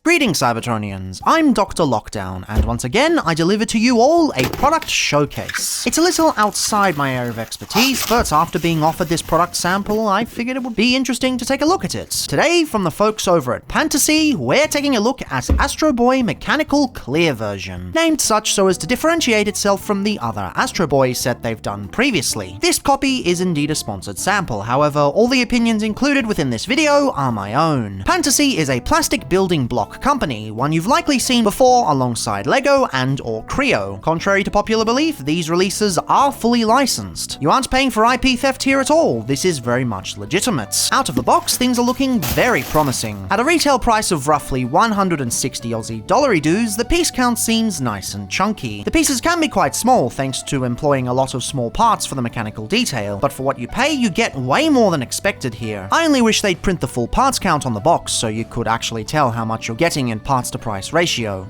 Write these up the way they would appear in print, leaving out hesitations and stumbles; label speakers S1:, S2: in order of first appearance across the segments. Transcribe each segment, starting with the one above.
S1: Greetings Cybertronians, I'm DrLockdown, and once again I deliver to you all a product showcase. It's a little outside my area of expertise, but after being offered this product sample, I figured it would be interesting to take a look at it. Today, from the folks over at Pantasy, we're taking a look at Astro Boy Mechanical Clear version, named such so as to differentiate itself from the other Astro Boy set they've done previously. This copy is indeed a sponsored sample, however, all the opinions included within this video are my own. Pantasy is a plastic building block company, one you've likely seen before alongside LEGO and or Creo. Contrary to popular belief, these releases are fully licensed. You aren't paying for IP theft here at all, this is very much legitimate. Out of the box, things are looking very promising. At a retail price of roughly 160 Aussie dollary dues, the piece count seems nice and chunky. The pieces can be quite small thanks to employing a lot of small parts for the mechanical detail, but for what you pay, you get way more than expected here. I only wish they'd print the full parts count on the box so you could actually tell how much you're getting in parts to price ratio.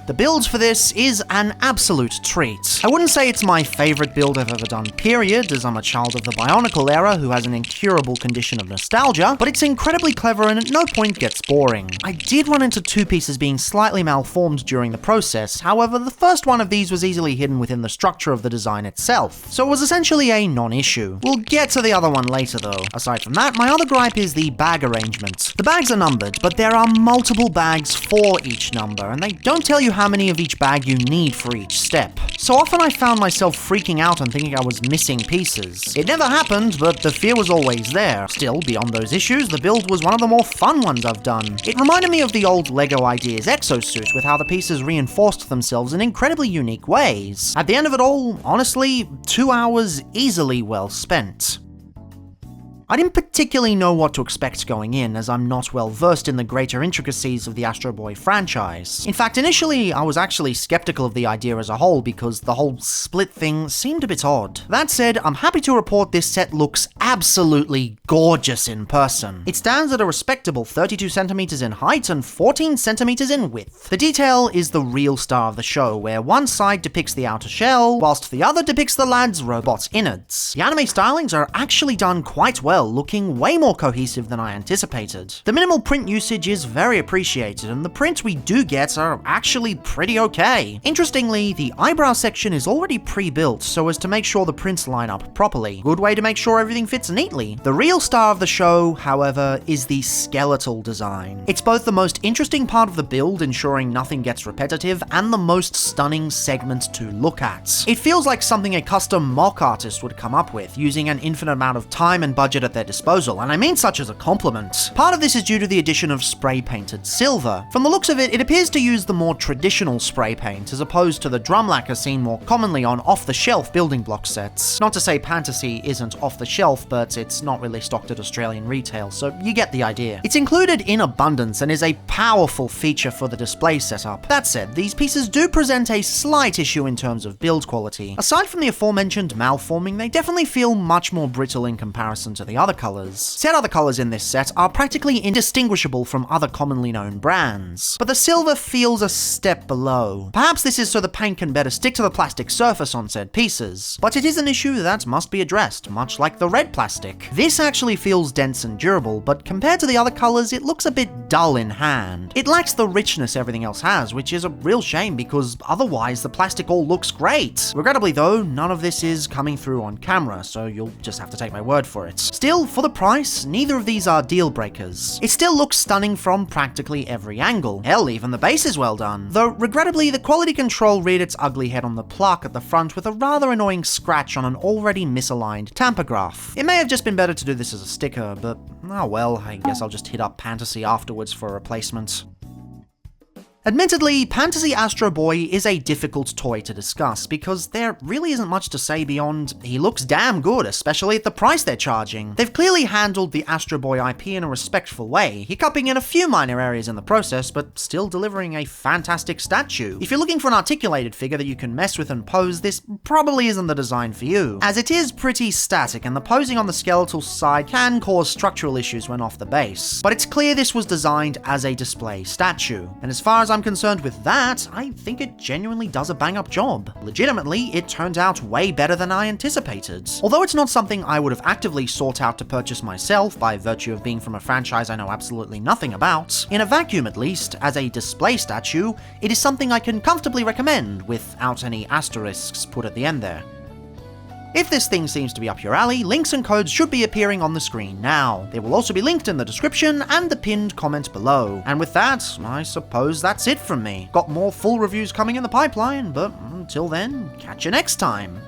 S1: The build for this is an absolute treat. I wouldn't say it's my favorite build I've ever done, period, as I'm a child of the Bionicle era who has an incurable condition of nostalgia, but it's incredibly clever and at no point gets boring. I did run into two pieces being slightly malformed during the process, however, the first one of these was easily hidden within the structure of the design itself, so it was essentially a non-issue. We'll get to the other one later though. Aside from that, my other gripe is the bag arrangement. The bags are numbered, but there are multiple bags for each number, and they don't tell you how many of each bag you need for each step. So often I found myself freaking out and thinking I was missing pieces. It never happened, but the fear was always there. Still, beyond those issues, the build was one of the more fun ones I've done. It reminded me of the old LEGO Ideas exosuit with how the pieces reinforced themselves in incredibly unique ways. At the end of it all, honestly, 2 hours easily well spent. I didn't particularly know what to expect going in, as I'm not well versed in the greater intricacies of the Astro Boy franchise. In fact, initially, I was actually skeptical of the idea as a whole because the whole split thing seemed a bit odd. That said, I'm happy to report this set looks absolutely gorgeous in person. It stands at a respectable 32 centimeters in height and 14 centimeters in width. The detail is the real star of the show, where one side depicts the outer shell, whilst the other depicts the lad's robot innards. The anime stylings are actually done quite well, looking way more cohesive than I anticipated. The minimal print usage is very appreciated, and the prints we do get are actually pretty okay. Interestingly, the eyebrow section is already pre-built so as to make sure the prints line up properly. Good way to make sure everything fits neatly. The real star of the show, however, is the skeletal design. It's both the most interesting part of the build, ensuring nothing gets repetitive, and the most stunning segment to look at. It feels like something a custom mock artist would come up with, using an infinite amount of time and budget at their disposal, and I mean such as a compliment. Part of this is due to the addition of spray-painted silver. From the looks of it, it appears to use the more traditional spray paint, as opposed to the drum lacquer seen more commonly on off-the-shelf building block sets. Not to say Pantasy isn't off-the-shelf, but it's not really stocked at Australian retail, so you get the idea. It's included in abundance and is a powerful feature for the display setup. That said, these pieces do present a slight issue in terms of build quality. Aside from the aforementioned malforming, they definitely feel much more brittle in comparison to the other colors. Said other colors in this set are practically indistinguishable from other commonly known brands, but the silver feels a step below. Perhaps this is so the paint can better stick to the plastic surface on said pieces, but it is an issue that must be addressed, much like the red plastic. This actually feels dense and durable, but compared to the other colors, it looks a bit dull in hand. It lacks the richness everything else has, which is a real shame because otherwise the plastic all looks great. Regrettably though, none of this is coming through on camera, so you'll just have to take my word for it. Still, for the price, neither of these are deal breakers. It still looks stunning from practically every angle. Hell, even the base is well done. Though, regrettably, the quality control reared its ugly head on the plaque at the front with a rather annoying scratch on an already misaligned tamper graph. It may have just been better to do this as a sticker, but oh well, I guess I'll just hit up Pantasy afterwards for a replacement. Admittedly, Pantasy Astro Boy is a difficult toy to discuss because there really isn't much to say beyond he looks damn good, especially at the price they're charging. They've clearly handled the Astro Boy IP in a respectful way, hiccuping in a few minor areas in the process, but still delivering a fantastic statue. If you're looking for an articulated figure that you can mess with and pose, this probably isn't the design for you, as it is pretty static and the posing on the skeletal side can cause structural issues when off the base. But it's clear this was designed as a display statue, and as far as I'm concerned with that, I think it genuinely does a bang-up job. Legitimately, it turned out way better than I anticipated. Although it's not something I would have actively sought out to purchase myself by virtue of being from a franchise I know absolutely nothing about, in a vacuum at least, as a display statue, it is something I can comfortably recommend without any asterisks put at the end there. If this thing seems to be up your alley, links and codes should be appearing on the screen now. They will also be linked in the description and the pinned comment below. And with that, I suppose that's it from me. Got more full reviews coming in the pipeline, but until then, catch you next time.